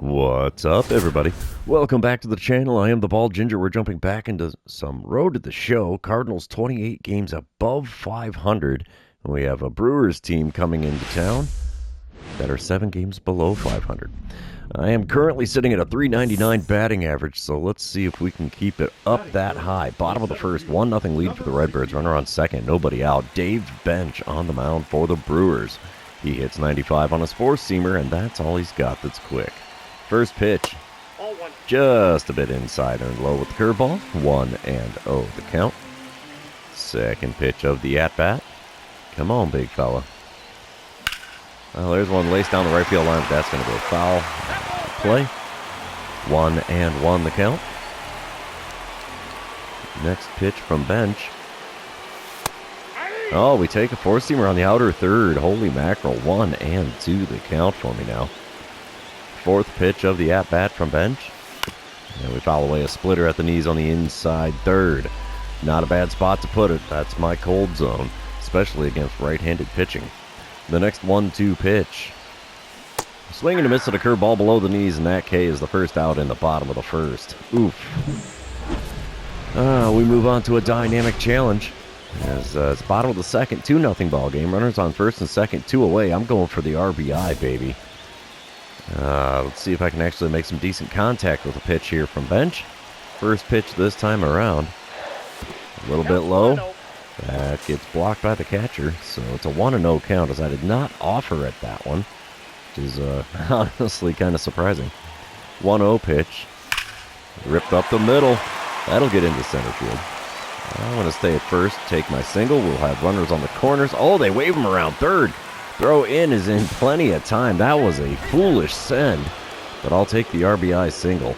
What's up, everybody? Welcome back to the channel. I am the Bald Ginger. We're jumping back into some road to the show. Cardinals 28 games above 500. And we have a Brewers team coming into town that are 7 games below 500. I am currently sitting at a .399 batting average, so let's see if we can keep it up that high. Bottom of the first, 1-0 lead for the Redbirds. Runner on second, nobody out. Dave Bench on the mound for the Brewers. He hits 95 on his four-seamer, and that's all he's got that's quick. First pitch, just a bit inside and low with the curveball. 1-0 the count. Second pitch of the at-bat. Come on, big fella. Well, there's one laced down the right field line, but that's going to go foul. Play. 1-1 the count. Next pitch from Bench. Oh, we take a four-seamer on the outer third. Holy mackerel. 1-2 the count for me now. Fourth pitch of the at-bat from Bench. And we foul away a splitter at the knees on the inside third. Not a bad spot to put it. That's my cold zone, especially against right-handed pitching. The next 1-2 pitch. Swing and a miss at a curveball below the knees, and that K is the first out in the bottom of the first. Oof. We move on to a dynamic challenge. As it's bottom of the second, 2-0 ball game. Runners on first and second, 2 away. I'm going for the RBI, baby. Let's see if I can actually make some decent contact with a pitch here from Bench. First pitch this time around. A little bit low. That gets blocked by the catcher. So it's a 1-0 count, as I did not offer at that one, which is honestly kind of surprising. 1-0 pitch. Ripped up the middle. That'll get into center field. I'm going to stay at first, take my single. We'll have runners on the corners. Oh, they wave him around third. Throw in is in plenty of time. That was a foolish send, but I'll take the RBI single.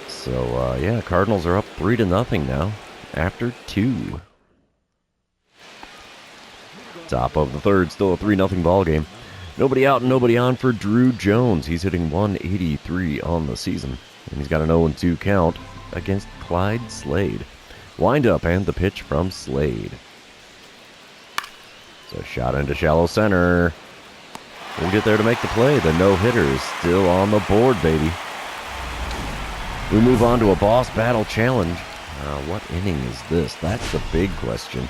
So, yeah, Cardinals are up 3-0 now after 2. Top of the third, still a 3-0 ball game. Nobody out and nobody on for Drew Jones. He's hitting 183 on the season, and he's got an 0-2 count against Clyde Slade. Wind up and the pitch from Slade. So shot into shallow center. We'll get there to make the play. The no-hitter is still on the board, baby. We move on to a boss battle challenge. What inning is this? That's the big question.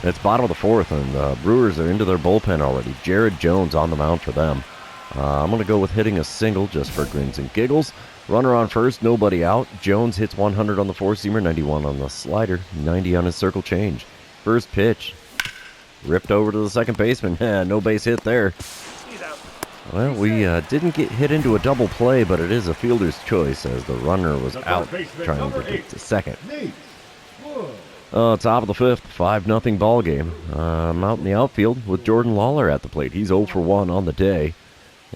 It's bottom of the fourth, and the Brewers are into their bullpen already. Jared Jones on the mound for them. I'm going to go with hitting a single just for grins and giggles. Runner on first, nobody out. Jones hits 100 on the four-seamer, 91 on the slider, 90 on his circle change. First pitch. Ripped over to the second baseman. No base hit there. Well, we didn't get hit into a double play, but it is a fielder's choice as the runner was out trying to get to second. Top of the fifth, 5-0 ball game. I'm out in the outfield with Jordan Lawler at the plate. He's 0 for 1 on the day,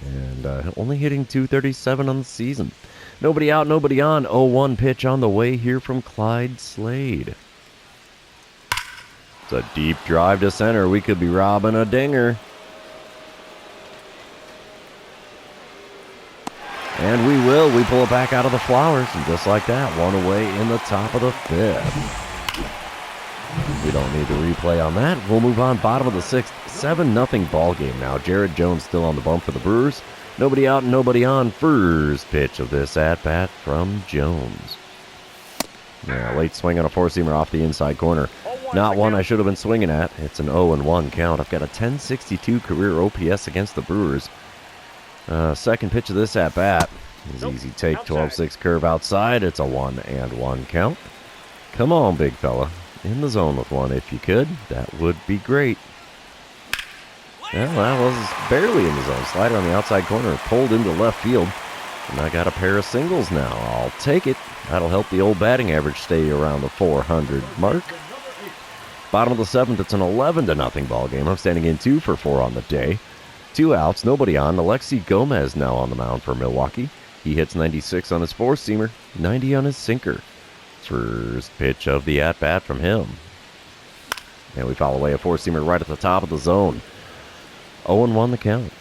and only hitting .237 on the season. Nobody out, nobody on. 0-1 pitch on the way here from Clyde Slade. It's a deep drive to center. We could be robbing a dinger. And we will. We pull it back out of the flowers. And just like that, one away in the top of the fifth. We don't need to replay on that. We'll move on. Bottom of the sixth. 7-0 ball game now. Jared Jones still on the bump for the Brewers. Nobody out and nobody on. First pitch of this at-bat from Jones. Yeah, late swing on a four-seamer off the inside corner. Not one I should have been swinging at. It's an 0-1 count. I've got a 1062 career OPS against the Brewers. Second pitch of this at-bat is easy take. 12-6 curve outside. It's a 1-1 count. Come on, big fella. In the zone with one if you could. That would be great. Well, that was barely in the zone. Slider on the outside corner. Pulled into left field. And I got a pair of singles now. I'll take it. That'll help the old batting average stay around the 400 mark. Bottom of the seventh, it's an 11-0 ball game. I'm standing in 2 for 4 on the day. 2 outs, nobody on. Alexi Gomez now on the mound for Milwaukee. He hits 96 on his four-seamer, 90 on his sinker. First pitch of the at-bat from him. And we foul away a four-seamer right at the top of the zone. 0-1 the count.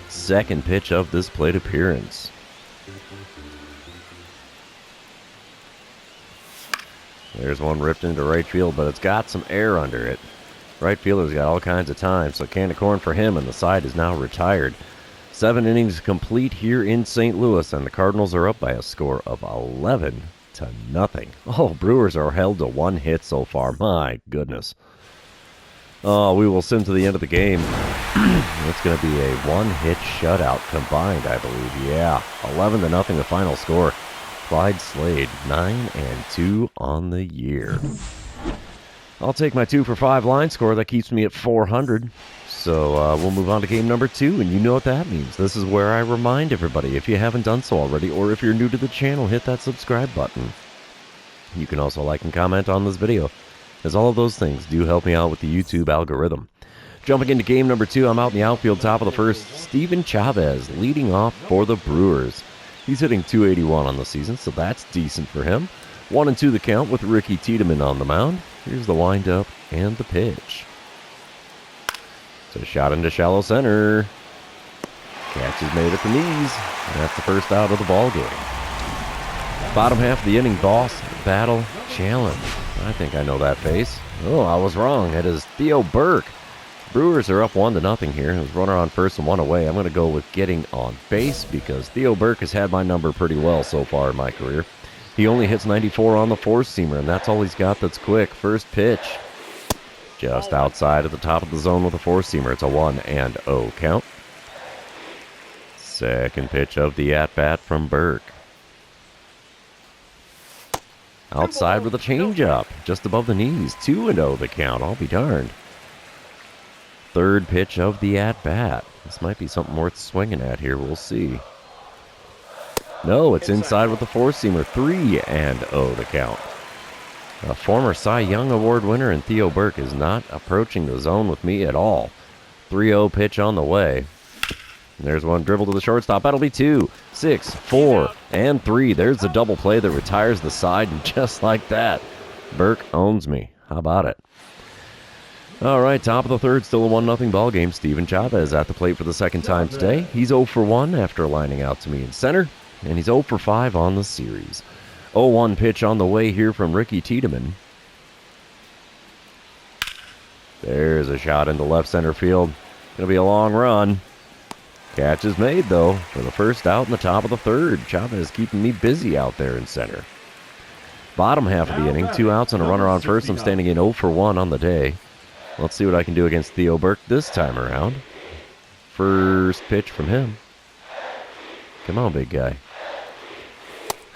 Second pitch of this plate appearance. There's one ripped into right field, but it's got some air under it. Right fielder's got all kinds of time, so can of corn for him, and the side is now retired. 7 innings complete here in St. Louis, and the Cardinals are up by a score of 11-0. Oh, Brewers are held to 1 hit so far. My goodness. Oh, we will sim to the end of the game. It's going to be a 1-hit shutout combined, I believe. Yeah, 11-0 the final score. Clyde Slade, 9-2 on the year. I'll take my 2 for 5 line score. That keeps me at 400. So we'll move on to game number 2, and you know what that means. This is where I remind everybody, if you haven't done so already, or if you're new to the channel, hit that subscribe button. You can also like and comment on this video, as all of those things do help me out with the YouTube algorithm. Jumping into game number 2, I'm out in the outfield, top of the first. Steven Chavez leading off for the Brewers. He's hitting .281 on the season, so that's decent for him. 1-2 the count with Ricky Tiedemann on the mound. Here's the windup and the pitch. It's a shot into shallow center. Catch is made at the knees. And that's the first out of the ball game. Bottom half of the inning, boss battle challenge. I think I know that face. Oh, I was wrong. It is Theo Burke. Brewers are up 1-0 here. There's runner on first and 1 away. I'm going to go with getting on base because Theo Burke has had my number pretty well so far in my career. He only hits 94 on the four-seamer, and that's all he's got that's quick. First pitch. Just outside of the top of the zone with a four-seamer. It's a 1-0 count. Second pitch of the at-bat from Burke. Outside with a changeup. Just above the knees. 2-0 the count. I'll be darned. Third pitch of the at-bat. This might be something worth swinging at here. We'll see. No, it's inside with the four-seamer. 3-0 the count. A former Cy Young Award winner and Theo Burke is not approaching the zone with me at all. 3-0 pitch on the way. And there's one dribble to the shortstop. That'll be 2, 6, 4, and 3. There's the double play that retires the side, and just like that, Burke owns me. How about it? All right, top of the third, still a 1-0 ball game. Steven Chavez at the plate for the second time today. He's 0 for 1 after lining out to me in center, and he's 0 for 5 on the series. 0-1 pitch on the way here from Ricky Tiedemann. There's a shot into left center field. Gonna be a long run. Catch is made, though, for the first out in the top of the third. Chavez keeping me busy out there in center. Bottom half of the inning, 2 outs and a runner on first. I'm standing in 0 for 1 on the day. Let's see what I can do against Theo Burke this time around. First pitch from him. Come on, big guy.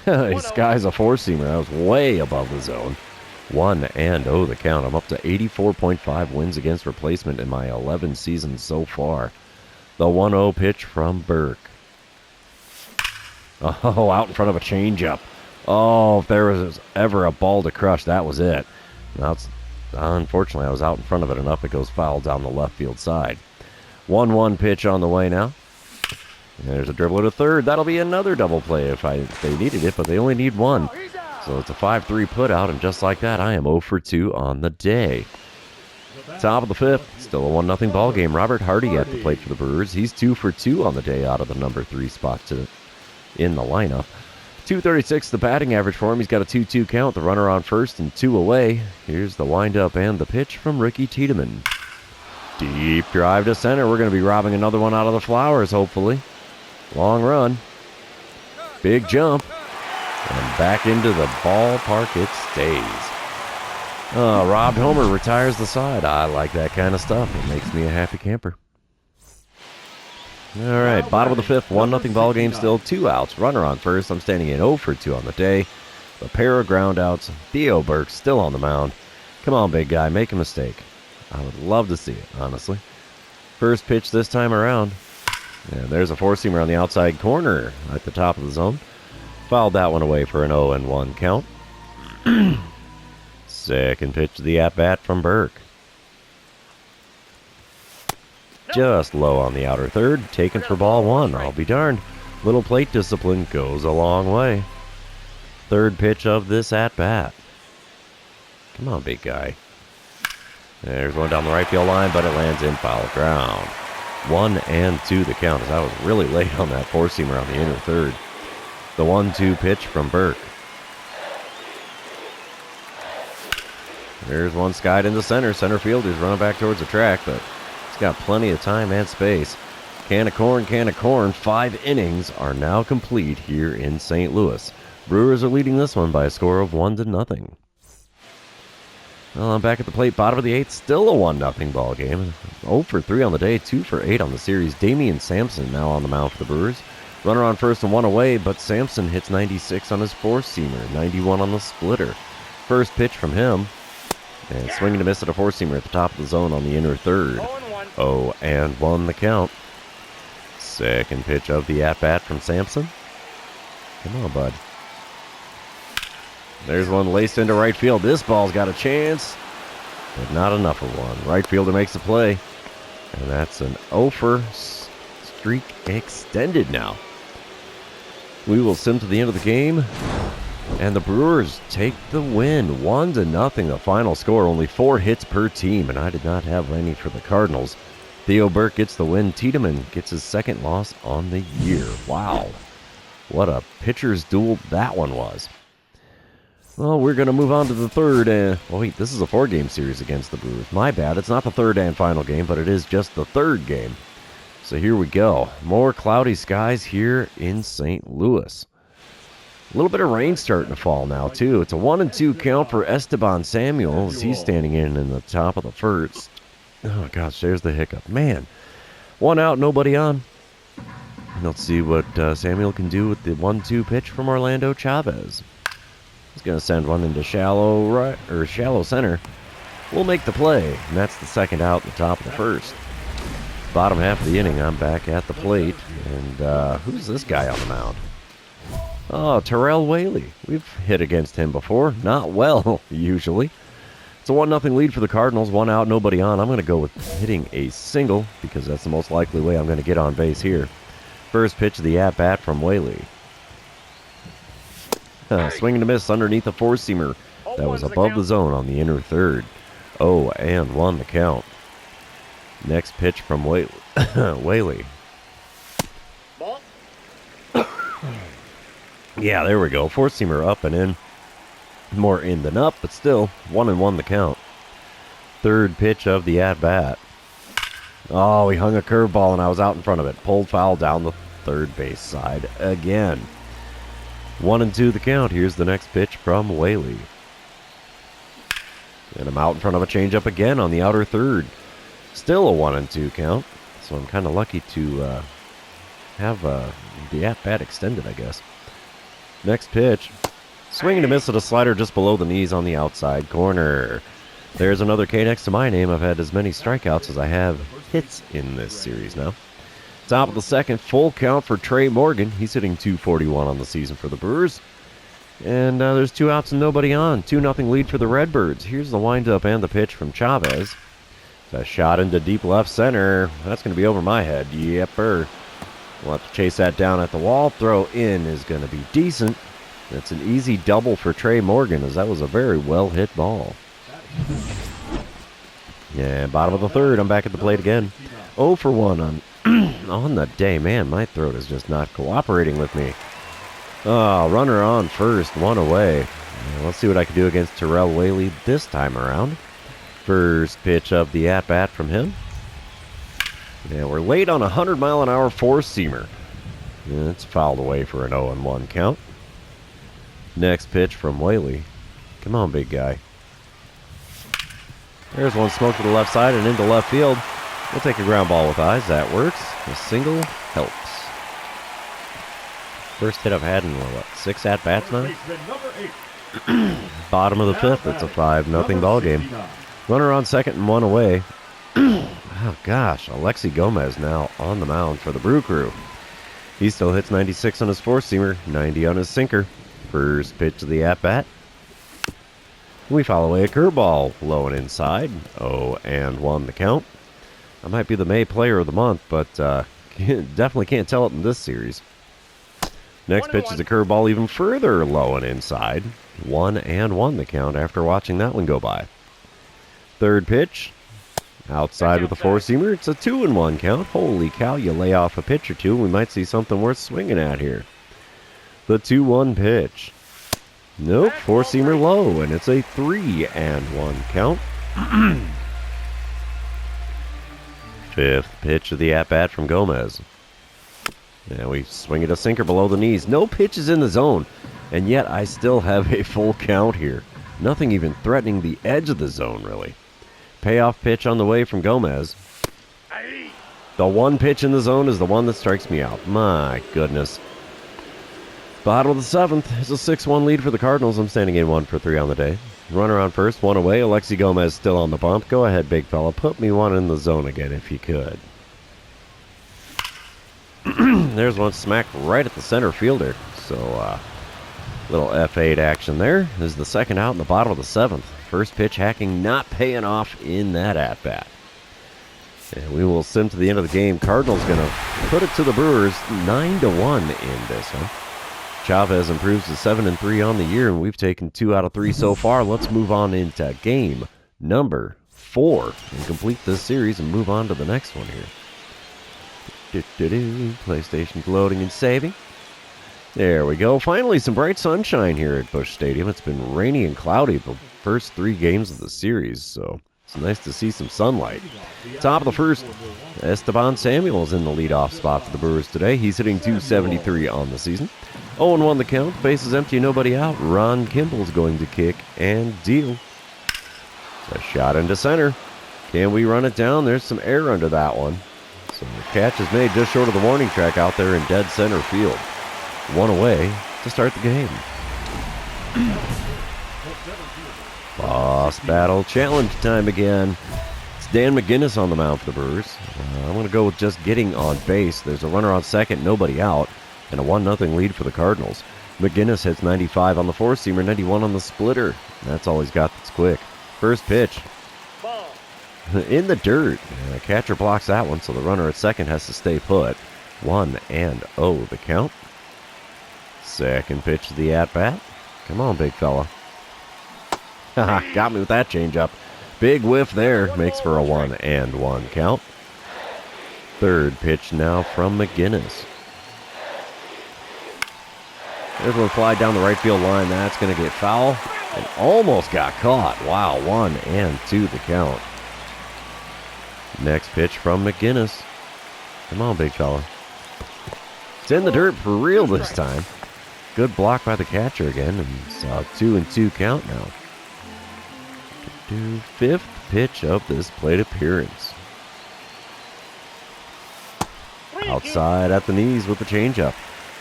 He skies a four-seamer. That was way above the zone. 1-0 the count. I'm up to 84.5 wins against replacement in my 11 seasons so far. The 1-0 pitch from Burke. Oh, out in front of a changeup. Oh, if there was ever a ball to crush, that was it. Unfortunately, I was out in front of it enough. It goes foul down the left field side. 1-1 pitch on the way now. And there's a dribble to third. That'll be another double play if they needed it, but they only need 1. So it's a 5-3 put out, and just like that, I am 0 for 2 on the day. Top of the fifth, still a 1-0 ball game. Robert Hardy at the plate for the Brewers. He's 2 for 2 on the day out of the number 3 spot in the lineup. 236 the batting average for him. He's got a 2-2 count. The runner on first and 2 away. Here's the windup and the pitch from Ricky Tiedemann. Deep drive to center. We're going to be robbing another one out of the flowers, hopefully. Long run. Big jump. And back into the ballpark it stays. Robbed homer retires the side. I like that kind of stuff. It makes me a happy camper. All right, bottom of the fifth, 1-0 ball game still. 2 outs. Runner on first. I'm standing in 0 for 2 on the day. A pair of ground outs. Theo Burke still on the mound. Come on, big guy. Make a mistake. I would love to see it, honestly. First pitch this time around. And there's a four-seamer on the outside corner at the top of the zone. Fouled that one away for an 0-1 count. Second pitch to the at-bat from Burke. Just low on the outer third. Taken for ball 1. I'll be darned. Little plate discipline goes a long way. Third pitch of this at-bat. Come on, big guy. There's one down the right field line, but it lands in foul ground. 1-2 the count, as I was really late on that four-seamer on the inner third. The 1-2 pitch from Burke. There's one skied into center. Center fielder's running back towards the track, but he's got plenty of time and space. Can of corn. 5 innings are now complete here in St. Louis. Brewers are leading this one by a score of 1-0. Well, I'm back at the plate, bottom of the 8th, still a 1-0 ball game. 0 for 3 on the day, 2 for 8 on the series. Damian Sampson now on the mound for the Brewers. Runner on first and 1 away, but Sampson hits 96 on his 4-seamer, 91 on the splitter. First pitch from him, and swinging to miss at a 4-seamer at the top of the zone on the inner third. 0-1 the count. Second pitch of the at-bat from Sampson. Come on, bud. There's one laced into right field. This ball's got a chance, but not enough of one. Right fielder makes a play, and that's an 0-for streak extended now. We will sim to the end of the game, and the Brewers take the win. 1-0 the final score. Only 4 hits per team, and I did not have any for the Cardinals. Theo Burke gets the win. Tiedemann gets his second loss on the year. Wow. What a pitcher's duel that one was. Well, we're going to move on to the third. Wait, this is a 4-game series against the Brewers. My bad. It's not the third and final game, but it is just the third game. So here we go. More cloudy skies here in St. Louis. A little bit of rain starting to fall now, too. It's a 1-2 count for Esteban Samuel as he's standing in the top of the first. Oh, gosh, there's the hiccup. Man, 1 out, nobody on. Let's see what Samuel can do with the 1-2 pitch from Orlando Chavez. He's going to send one into shallow right or shallow center. We'll make the play, and that's the second out at the top of the first. Bottom half of the inning, I'm back at the plate, and who's this guy on the mound? Oh, Terrell Whaley. We've hit against him before. Not well, usually. It's a 1-0 lead for the Cardinals. 1 out, nobody on. I'm going to go with hitting a single because that's the most likely way I'm going to get on base here. First pitch of the at-bat from Whaley. Swinging to miss underneath the 4-seamer. That was above the zone on the inner third. 0-1 the count. Next pitch from Whaley. Ball. Yeah, there we go. 4-seamer up and in. More in than up, but still 1-1 the count. Third pitch of the at-bat. Oh, he hung a curveball and I was out in front of it. Pulled foul down the third base side again. 1-2 the count. Here's the next pitch from Whaley. And I'm out in front of a changeup again on the outer third. Still a 1-2 count. So I'm kind of lucky to have the at-bat extended, I guess. Next pitch. Swinging to miss at a slider just below the knees on the outside corner. There's another K next to my name. I've had as many strikeouts as I have hits in this series now. Top of the second, full count for Trey Morgan. He's hitting .241 on the season for the Brewers. And there's 2 outs and nobody on. 2-0 lead for the Redbirds. Here's the windup and the pitch from Chavez. A shot into deep left center. That's going to be over my head. Yepper. We'll have to chase that down at the wall. Throw in is going to be decent. That's an easy double for Trey Morgan, as that was a very well-hit ball. Yeah, bottom of the third. I'm back at the plate again. 0 for 1 on the day. Man, my throat is just not cooperating with me. Oh, runner on first, 1 away. Let's see what I can do against Terrell Whaley this time around. First pitch of the at-bat from him. Yeah, we're late on a 100-mile-an-hour 4-seamer. Yeah, it's fouled away for an 0-1 count. Next pitch from Whaley. Come on, big guy. There's one smoke to the left side and into left field. We'll take a ground ball with eyes. That works. A single helps. First hit I've had in, 6 at-bats now? Bottom of the 5th. It's a 5-0 ball game. Runner on second and 1 away. Oh, gosh. Alexi Gomez now on the mound for the Brew Crew. He still hits 96 on his 4-seamer, 90 on his sinker. First pitch of the at-bat. We foul away a curveball, low and inside. 0-1 the count. I might be the May player of the month, but definitely can't tell it in this series. Next pitch is a curveball even further low and inside. 1-1 the count after watching that one go by. Third pitch. Outside with a 4-seamer. It's a 2-1 count. Holy cow, you lay off a pitch or two, we might see something worth swinging at here. The 2-1 pitch. Nope, 4-seamer low, and it's a 3-1 count. Fifth pitch of the at-bat from Gomez. And we swing it a sinker below the knees. No pitches in the zone, and yet I still have a full count here. Nothing even threatening the edge of the zone, really. Payoff pitch on the way from Gomez. The one pitch in the zone is the one that strikes me out. My goodness. Bottom of the seventh is a 6-1 lead for the Cardinals. I'm standing in 1-for-3 on the day. Runner on first, one away. Alexi Gomez still on the bump. Go ahead, big fella. Put me one in the zone again if you could. There's one smack right at the center fielder. So, little F8 action there. This is the second out in the bottom of the seventh. First pitch hacking not paying off in that at-bat. And we will sim to the end of the game. Cardinals going to put it to the Brewers 9-1 in this one. Chavez improves to 7-3 on the year, and we've taken 2 out of 3 so far. Let's move on into game number 4 and complete this series and move on to the next one here. PlayStation's loading and saving. There we go. Finally, some bright sunshine here at Busch Stadium. It's been rainy and cloudy the first 3 games of the series, so it's nice to see some sunlight. Top of the first, Esteban Samuel's in the leadoff spot for the Brewers today. He's hitting .273 on the season. 0-1 the count. Bases empty, nobody out. Ron Kimball's going to kick and deal. A shot into center. Can we run it down? There's some air under that one. So the catch is made just short of the warning track out there in dead center field. One away to start the game. Boss battle challenge time again. It's Dan McGinnis on the mound for the Brewers. I'm going to go with just getting on base. There's a runner on second, nobody out, and a 1-0 lead for the Cardinals. McGinnis hits 95 on the four-seamer, 91 on the splitter. That's all he's got that's quick. First pitch. Ball. In the dirt. Catcher blocks that one, so the runner at second has to stay put. 1-0 the count. Second pitch to the at-bat. Come on, big fella. Got me with that changeup. Big whiff there. Makes for a 1-1 count. Third pitch now from McGinnis. There's one fly down the right field line. That's going to get foul. And almost got caught. Wow, 1-2 the count. Next pitch from McGinnis. Come on, big fella. It's in the dirt for real this time. Good block by the catcher again. And it's a 2-2 count now. Fifth pitch of this plate appearance. Outside at the knees with the changeup.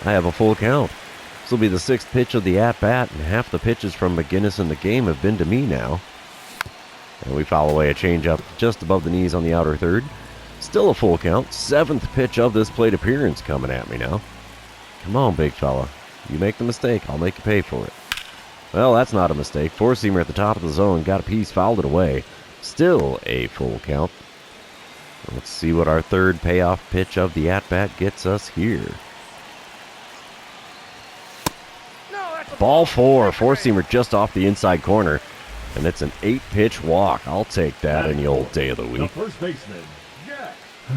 I have a full count. This will be the sixth pitch of the at-bat, and half the pitches from McGinnis in the game have been to me now. And we foul away a changeup just above the knees on the outer third. Still a full count. Seventh pitch of this plate appearance coming at me now. Come on, big fella. You make the mistake, I'll make you pay for it. Well, that's not a mistake. Four-seamer at the top of the zone. Got a piece, fouled it away. Still a full count. Let's see what our third payoff pitch of the at-bat gets us here. Ball four. Four-seamer just off the inside corner. And it's an 8-pitch walk. I'll take that any old day of the week.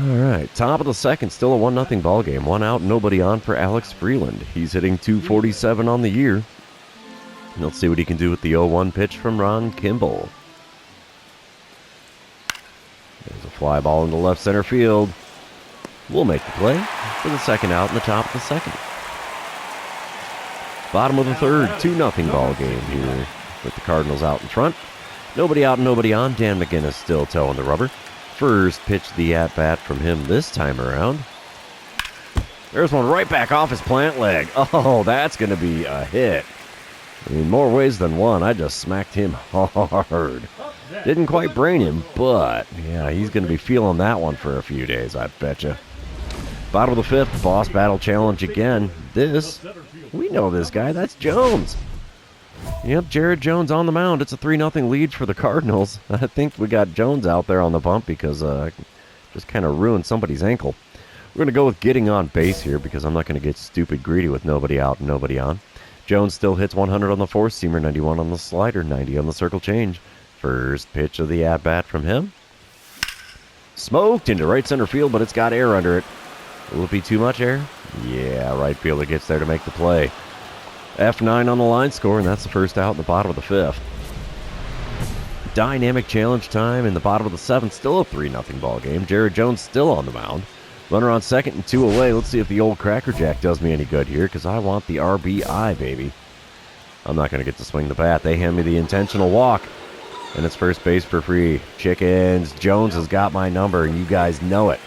All right, top of the second. Still a 1-0 ball game. One out, nobody on for Alex Freeland. He's hitting .247 on the year. Let's see what he can do with the 0-1 pitch from Ron Kimball. There's a fly ball into left center field. We'll make the play for the second out in the top of the second. Bottom of the third, 2-0 ball game here with the Cardinals out in front. Nobody out and nobody on. Dan McGinnis still towing the rubber. First pitch the at-bat from him this time around. There's one right back off his plant leg. Oh, that's going to be a hit. In more ways than one. I just smacked him hard. Didn't quite brain him, but yeah, he's going to be feeling that one for a few days, I betcha. Bottom of the fifth, boss battle challenge again. We know this guy. That's Jones. Yep, Jared Jones on the mound. It's a 3-0 lead for the Cardinals. I think we got Jones out there on the bump because just kind of ruined somebody's ankle. We're going to go with getting on base here because I'm not going to get stupid greedy with nobody out and nobody on. Jones still hits 100 on the four-seamer, 91 on the slider, 90 on the circle change. First pitch of the at-bat from him. Smoked into right center field, but it's got air under it. Will it be too much air? Yeah, right fielder gets there to make the play. F9 on the line score, and that's the first out in the bottom of the fifth. dynamic challenge time in the bottom of the 7th. Still a 3-0 ball game. Jared Jones still on the mound. Runner on second and 2 away. Let's see if the old Cracker Jack does me any good here, because I want the RBI, baby. I'm not going to get to swing the bat. They hand me the intentional walk, and it's first base for free. Chickens. Jones has got my number, and you guys know it.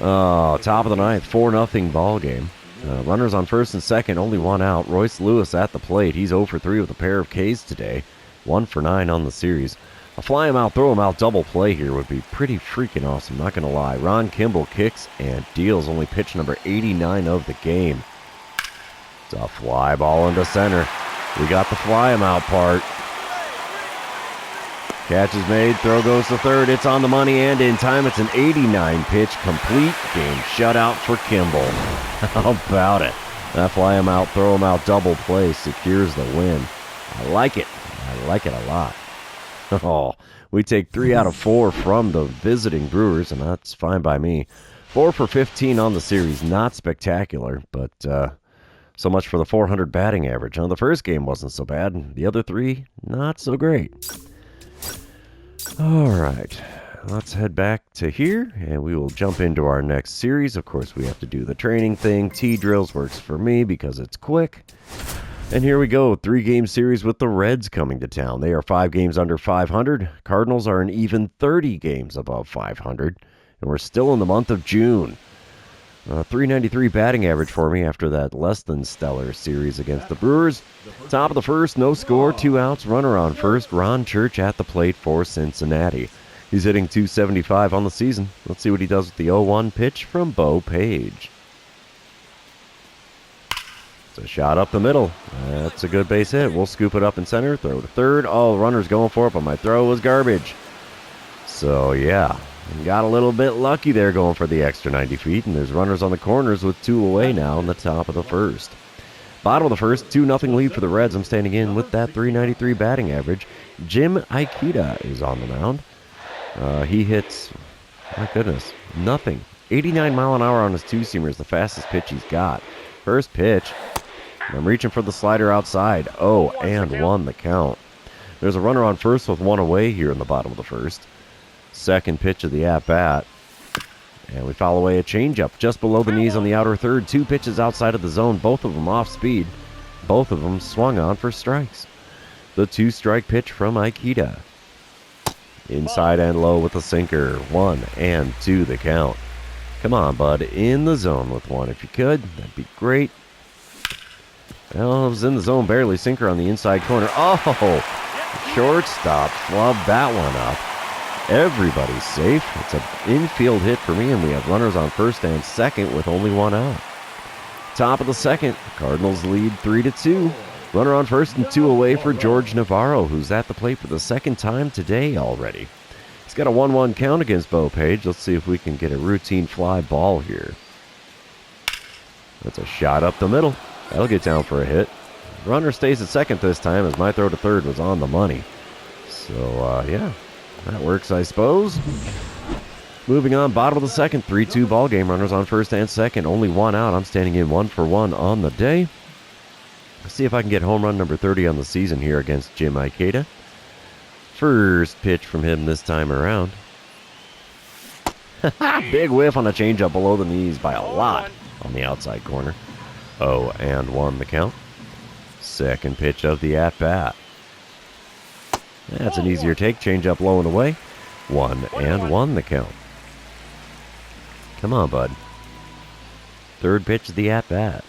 Oh, top of the 9th, 4-0 ball game. Runners on first and second, only one out. Royce Lewis at the plate. He's 0 for 3 with a pair of Ks today. 1 for 9 on the series. A fly him out, throw him out double play here would be pretty freaking awesome, not going to lie. Ron Kimball kicks and deals, only pitch number 89 of the game. It's a fly ball into center. We got the fly him out part. Catch is made, throw goes to third. It's on the money and in time. It's an 89 pitch complete game shutout for Kimball. How about it? That fly him out, throw him out double play secures the win. I like it. I like it a lot. Oh, we take 3 out of 4 from the visiting Brewers, and that's fine by me. 4 for 15 on the series. Not spectacular, but so much for the 400 batting average. Now, the first game wasn't so bad. The other 3, not so great. All right, let's head back to here, and we will jump into our next series. Of course, we have to do the training thing. T-drills works for me because it's quick. And here we go, 3-game series with the Reds coming to town. They are 5 games under 500. Cardinals are an even 30 games above 500. And we're still in the month of June. 393 batting average for me after that less than stellar series against the Brewers. Top of the first, no score, 2 outs, runner on first. Ron Church at the plate for Cincinnati. He's hitting .275 on the season. Let's see what he does with the 0-1 pitch from Bo Page. It's a shot up the middle. That's a good base hit. We'll scoop it up in center, throw to third. Oh, runner's going for it, but my throw was garbage. So, yeah, got a little bit lucky there going for the extra 90 feet, and there's runners on the corners with 2 away now in the top of the first. Bottom of the first, 2-0 lead for the Reds. I'm standing in with that 393 batting average. Jim Ikeda is on the mound. He hits, my goodness, nothing. 89 mile an hour on his 2-seamer is the fastest pitch he's got. First pitch. I'm reaching for the slider outside. Oh, and 1 the count. There's a runner on first with 1 away here in the bottom of the first. Second pitch of the at-bat. And we foul away a changeup just below the knees on the outer third. 2 pitches outside of the zone, both of them off speed. Both of them swung on for strikes. The 2-strike pitch from Ikeda. Inside and low with a sinker. 1 and 2 the count. Come on, bud. In the zone with 1 if you could. That'd be great. Well, it was in the zone barely. Sinker on the inside corner. Oh! Shortstop flubbed that one up. Everybody's safe. It's an infield hit for me, and we have runners on first and second with only 1 out. Top of the second. Cardinals lead 3-2. Runner on first and 2 away for George Navarro, who's at the plate for the second time today already. He's got a 1-1 count against Bo Page. Let's see if we can get a routine fly ball here. That's a shot up the middle. That'll get down for a hit. Runner stays at second this time as my throw to third was on the money. So, yeah, that works, I suppose. Moving on, bottom of the second, 3-2 ball game. Runners on first and second, only 1 out. I'm standing in 1 for 1 on the day. Let's see if I can get home run number 30 on the season here against Jim Ikeda. First pitch from him this time around. Big whiff on a changeup below the knees by a lot on the outside corner. 0-1 the count. Second pitch of the at-bat. That's an easier take. Changeup low and away. 1-1 the count. Come on, bud. Third pitch of the at-bat.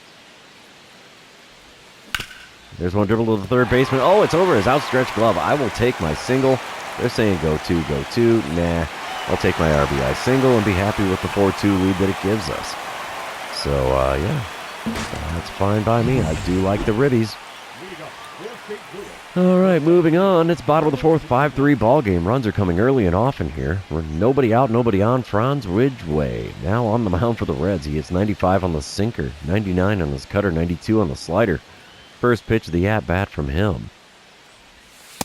There's one dribble to the third baseman. Oh, it's over his outstretched glove. I will take my single. They're saying go two. Nah, I'll take my RBI single and be happy with the 4-2 lead that it gives us. So, yeah, that's fine by me. I do like the ribbies. All right, moving on. It's bottom of the fourth, 5-3 ball game. Runs are coming early and often here. We're nobody out, nobody on. Franz Ridgway now on the mound for the Reds. He hits 95 on the sinker, 99 on his cutter, 92 on the slider. First pitch of the at-bat from him.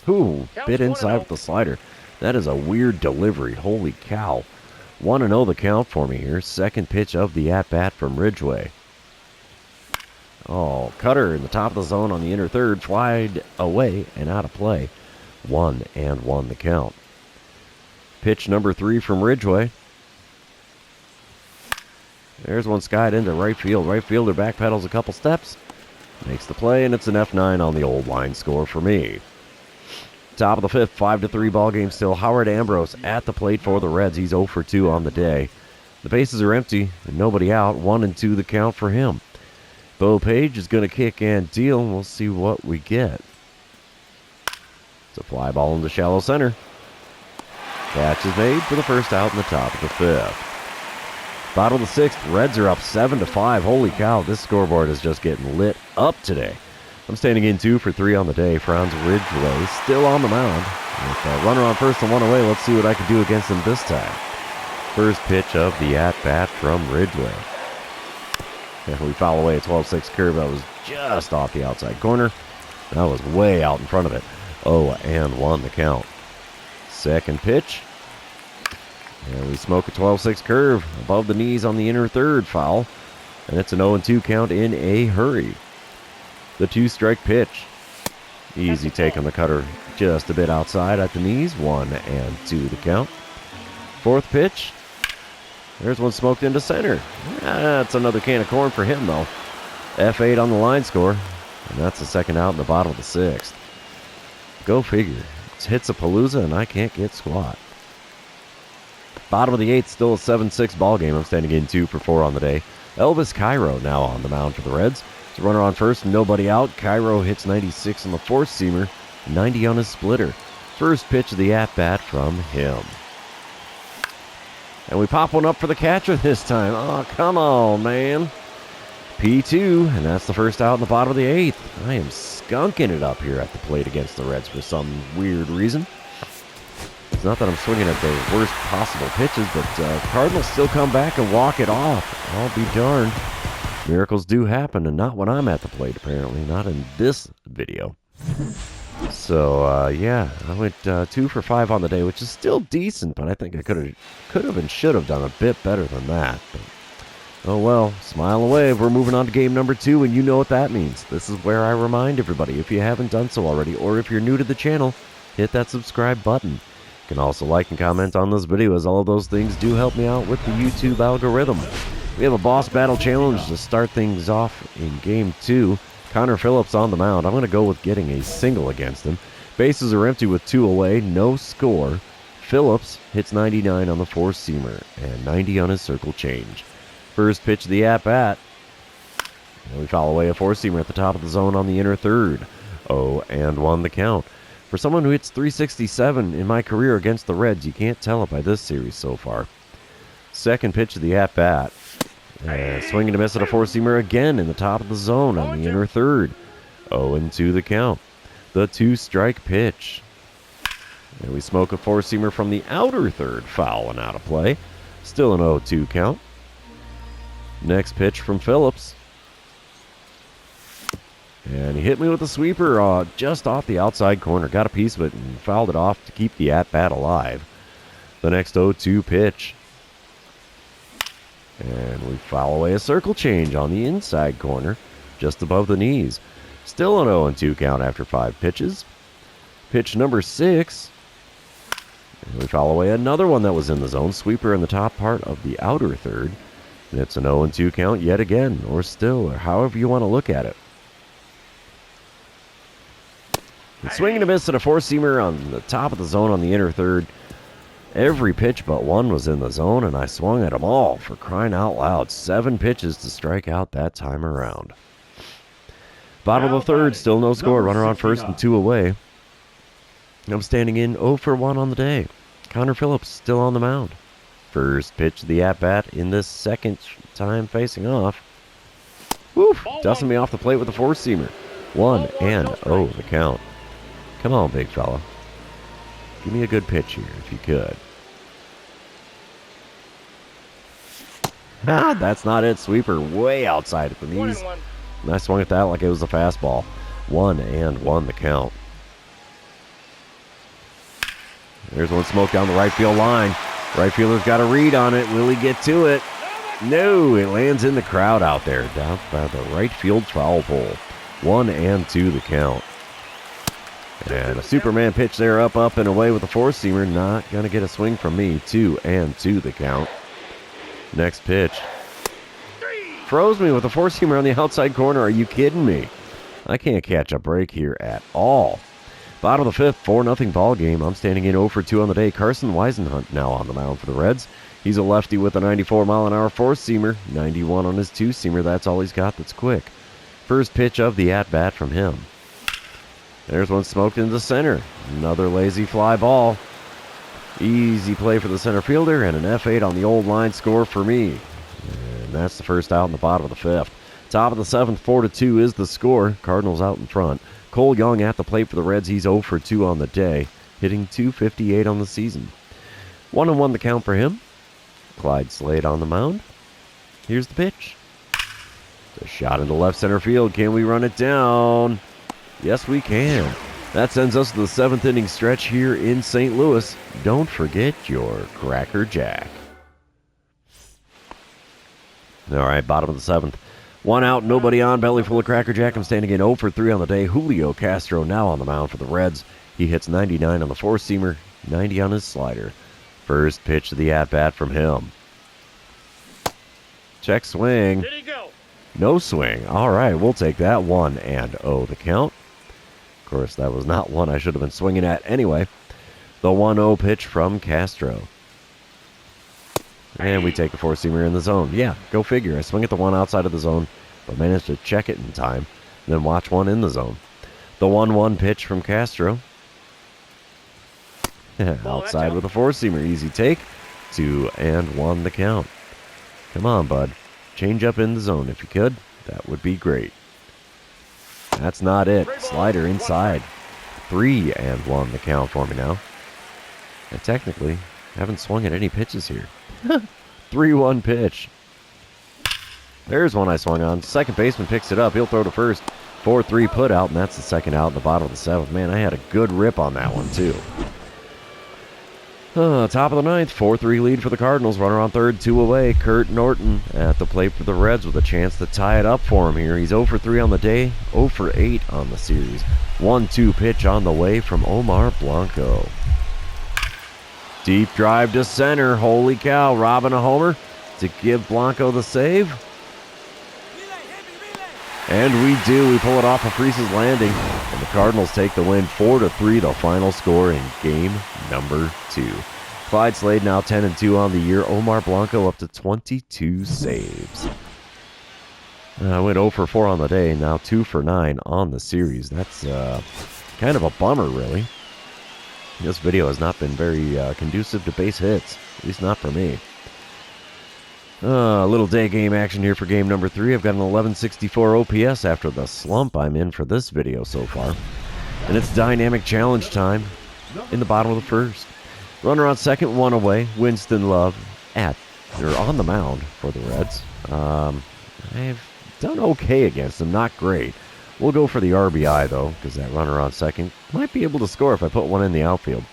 Ooh, bit inside with the slider. That is a weird delivery. Holy cow. 1-0 the count for me here. Second pitch of the at-bat from Ridgway. Oh, cutter in the top of the zone on the inner third. Flied away and out of play. 1-1 the count. Pitch number 3 from Ridgway. There's one skied into right field. Right fielder backpedals a couple steps. Makes the play, and it's an F9 on the old line score for me. Top of the 5th, 5-3 ball game still. Howard Ambrose at the plate for the Reds. He's 0 for 2 on the day. The bases are empty and nobody out. 1-2 the count for him. Bo Page is going to kick and deal, and we'll see what we get. It's a fly ball into shallow center. Catch is made for the first out in the top of the 5th. Bottom of the 6th, Reds are up 7-5. Holy cow, this scoreboard is just getting lit up today. I'm standing in 2 for 3 on the day. Franz Ridgway still on the mound. With a runner on first and 1 away, let's see what I can do against him this time. First pitch of the at-bat from Ridgway. And we foul away a 12-6 curve that was just off the outside corner. That was way out in front of it. 0-1 the count. Second pitch. And we smoke a 12-6 curve above the knees on the inner third, foul. And it's an 0-2 count in a hurry. The 2-strike pitch. Easy take on the cutter just a bit outside at the knees. 1-2 the count. Fourth pitch. There's one smoked into center. That's another can of corn for him, though. F8 on the line score. And that's the second out in the bottom of the 6th. Go figure. It's Hits-a-Palooza, and I can't get squat. Bottom of the 8th, still a 7-6 ball game. I'm standing in 2 for 4 on the day. Elvis Cairo now on the mound for the Reds. There's a runner on first, nobody out. Cairo hits 96 on the four-seamer, 90 on his splitter. First pitch of the at-bat from him. And we pop one up for the catcher this time. Oh, come on, man. P2, and that's the first out in the bottom of the 8th. I am skunking it up here at the plate against the Reds for some weird reason. It's not that I'm swinging at the worst possible pitches, but Cardinals still come back and walk it off. I'll be darned. Miracles do happen, and not when I'm at the plate, apparently. Not in this video. So, yeah, I went 2 for 5 on the day, which is still decent, but I think I could have and should have done a bit better than that. But, oh well, smile and wave. We're moving on to game number 2, and you know what that means. This is where I remind everybody, if you haven't done so already, or if you're new to the channel, hit that subscribe button. You can also like and comment on this video, as all of those things do help me out with the YouTube algorithm. We have a boss battle challenge to start things off in game 2. Connor Phillips on the mound. I'm going to go with getting a single against him. Bases are empty with 2 away, no score. Phillips hits 99 on the four-seamer and 90 on his circle change. First pitch of the at-bat. And we foul away a four-seamer at the top of the zone on the inner third. 0-1 the count. For someone who hits 367 in my career against the Reds, you can't tell it by this series so far. Second pitch of the at-bat. Swing and a miss at a four-seamer again in the top of the zone on the inner third. 0-2 the count. The 2-strike pitch. And we smoke a four-seamer from the outer third, foul and out of play. Still an 0-2 count. Next pitch from Phillips. And he hit me with a sweeper just off the outside corner. Got a piece of it and fouled it off to keep the at-bat alive. The next 0-2 pitch. And we foul away a circle change on the inside corner, just above the knees. Still an 0-2 count after 5 pitches. Pitch number 6. And we foul away another one that was in the zone. Sweeper in the top part of the outer third. And it's an 0-2 count yet again, or still, or however you want to look at it. And swinging a miss at a four-seamer on the top of the zone on the inner third. Every pitch but one was in the zone, and I swung at them all, for crying out loud. 7 pitches to strike out that time around. Bottom of the third, still no score. Runner on first and 2 away. I'm standing in 0 for 1 on the day. Connor Phillips still on the mound. First pitch of the at-bat in this second time facing off. Woof! Dusting me off the plate with a four-seamer. 1-0 the count. Come on, big fella. Give me a good pitch here, if you could. Ah, that's not it. Sweeper way outside at the knees. And I swung at that like it was a fastball. 1-1 the count. There's one smoke down the right field line. Right fielder's got a read on it. Will he get to it? No, it lands in the crowd out there, down by the right field foul pole. 1-2 the count. And a Superman pitch there, up, and away with a four-seamer. Not going to get a swing from me. 2-2 the count. Next pitch. Froze me with a four-seamer on the outside corner. Are you kidding me? I can't catch a break here at all. Bottom of the fifth, 4-0 ball game. I'm standing in 0 for 2 on the day. Carson Weisenhunt now on the mound for the Reds. He's a lefty with a 94-mile-an-hour four-seamer, 91 on his two-seamer. That's all he's got that's quick. First pitch of the at-bat from him. There's one smoked into center. Another lazy fly ball. Easy play for the center fielder, and an F8 on the old line score for me. And that's the first out in the bottom of the fifth. Top of the seventh, 4-2 is the score. Cardinals out in front. Cole Young at the plate for the Reds. He's 0 for 2 on the day, hitting .258 on the season. 1-1 the count for him. Clyde Slade on the mound. Here's the pitch. It's a shot into left center field. Can we run it down? Yes, we can. That sends us to the seventh inning stretch here in St. Louis. Don't forget your Cracker Jack. All right, bottom of the seventh. One out, nobody on, belly full of Cracker Jack. I'm standing in 0 for 3 on the day. Julio Castro now on the mound for the Reds. He hits 99 on the four-seamer, 90 on his slider. First pitch of the at-bat from him. Check swing. Did he go? No swing. All right, we'll take that. 1-0 the count. Of course, that was not one I should have been swinging at anyway. The 1-0 pitch from Castro. And we take a four-seamer in the zone. Yeah, go figure. I swing at the one outside of the zone, but managed to check it in time, then watch one in the zone. The 1-1 pitch from Castro. Outside with a four-seamer. Easy take. 2-1 the count. Come on, bud. Change up in the zone if you could. That would be great. That's not it. Slider inside. 3-1 the count for me now. And technically, haven't swung at any pitches here. 3-1 pitch. There's one I swung on. Second baseman picks it up. He'll throw to first. 4-3 put out, and that's the second out in the bottom of the seventh. Man, I had a good rip on that one, too. Top of the ninth, 4-3 lead for the Cardinals. Runner on third, 2 away. Kurt Norton at the plate for the Reds with a chance to tie it up for him here. He's 0 for 3 on the day, 0 for 8 on the series. 1-2 pitch on the way from Omar Blanco. Deep drive to center. Holy cow, robbing a homer to give Blanco the save. And we do. We pull it off of Freese's landing. And the Cardinals take the win 4-3, the final score in game number 2. Clyde Slade now 10-2 on the year. Omar Blanco up to 22 saves. I went 0 for 4 on the day, now 2 for 9 on the series. That's kind of a bummer, really. This video has not been very conducive to base hits, at least not for me. A little day game action here for game number 3. I've got an 1164 OPS after the slump I'm in for this video so far. And it's dynamic challenge time in the bottom of the first. Runner on second, 1 away. Winston Love on the mound for the Reds. I've done okay against them, not great. We'll go for the RBI, though, because that runner on second might be able to score if I put one in the outfield.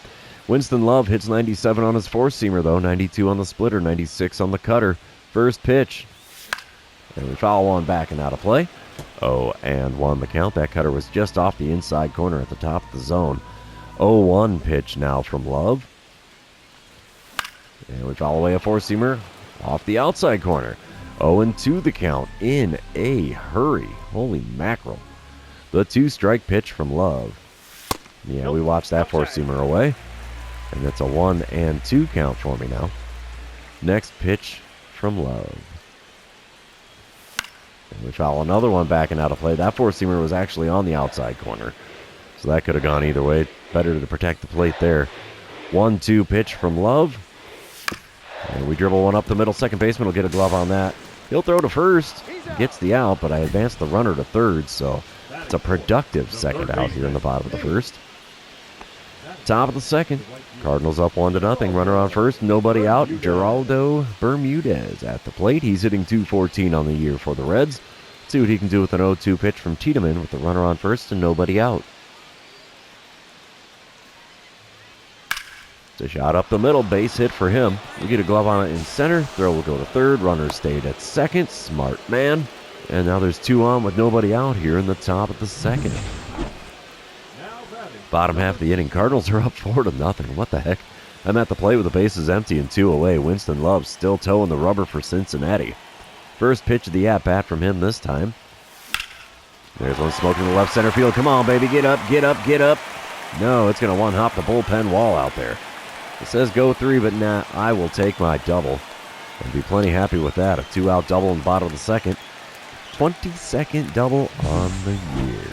Winston Love hits 97 on his four-seamer, though. 92 on the splitter, 96 on the cutter. First pitch. And we foul one back and out of play. 0-1 the count. That cutter was just off the inside corner at the top of the zone. 0-1 pitch now from Love. And we foul away a four-seamer off the outside corner. 0-2 the count in a hurry. Holy mackerel. The 2-strike pitch from Love. Yeah, we watched that four-seamer away. And it's a 1-2 count for me now. Next pitch from Love. And we foul another one back and out of play. That four-seamer was actually on the outside corner. So that could have gone either way. Better to protect the plate there. 1-2 pitch from Love. And we dribble one up the middle. Second baseman will get a glove on that. He'll throw to first. Gets the out, but I advanced the runner to third, so it's a productive second out here in the bottom of the first. Top of the second. Cardinals up 1-0. Runner on first. Nobody out. Geraldo Bermudez at the plate. He's hitting .214 on the year for the Reds. See what he can do with an 0-2 pitch from Tiedemann with the runner on first and nobody out. It's a shot up the middle. Base hit for him. We get a glove on it in center. Throw will go to third. Runner stayed at second. Smart man. And now there's 2 on with nobody out here in the top of the second. Bottom half of the inning, Cardinals are up 4-0. What the heck? I'm at the plate with the bases empty and 2 away. Winston Love still toeing the rubber for Cincinnati. First pitch of the at-bat from him this time. There's one smoking the left center field. Come on, baby, get up, get up, get up. No, it's going to one-hop the bullpen wall out there. It says go 3, but nah, I will take my double. And be plenty happy with that. A 2-out double in the bottom of the second. 22nd double on the year.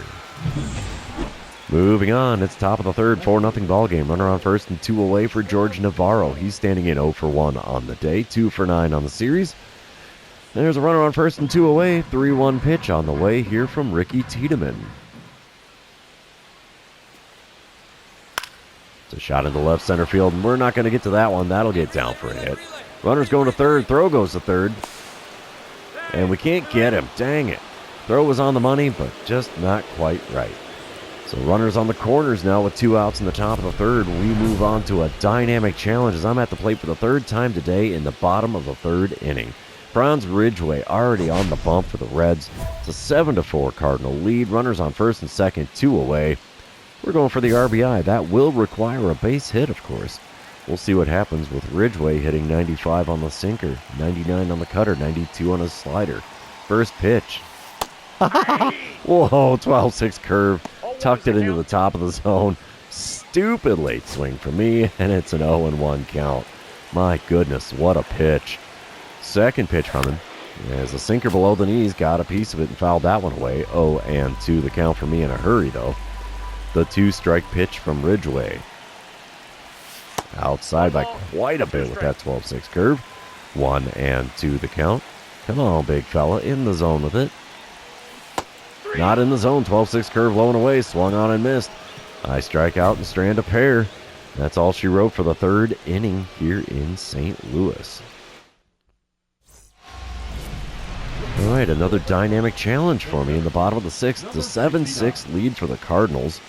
Moving on, it's top of the third, 4-0 ball game. Runner on first and 2 away for George Navarro. He's standing in 0 for 1 on the day, 2 for 9 on the series. There's a runner on first and 2 away, 3-1 pitch on the way here from Ricky Tiedemann. It's a shot into left center field, and we're not going to get to that one. That'll get down for a hit. Runner's going to third, throw goes to third. And we can't get him, dang it. Throw was on the money, but just not quite right. So runners on the corners now with 2 outs in the top of the third. We move on to a dynamic challenge as I'm at the plate for the 3rd time today in the bottom of the 3rd inning. Browns Ridgeway already on the bump for the Reds. It's a 7-4 Cardinal lead. Runners on first and second, 2 away. We're going for the RBI. That will require a base hit, of course. We'll see what happens with Ridgeway hitting 95 on the sinker, 99 on the cutter, 92 on his slider. First pitch. Whoa, 12-6 curve. Tucked it into the top of the zone. Stupid late swing for me, and it's an 0-1 count. My goodness, what a pitch. Second pitch from him. As a sinker below the knees, got a piece of it and fouled that one away. 0-2 the count for me in a hurry, though. The 2-strike pitch from Ridgeway. Outside by quite a bit with that 12-6 curve. 1-2 the count. Come on, big fella, in the zone with it. Not in the zone. 12-6 curve low and away. Swung on and missed. I strike out and strand a pair. That's all she wrote for the 3rd inning here in St. Louis. All right, another dynamic challenge for me in the bottom of the 6th. The 7-6 lead for the Cardinals.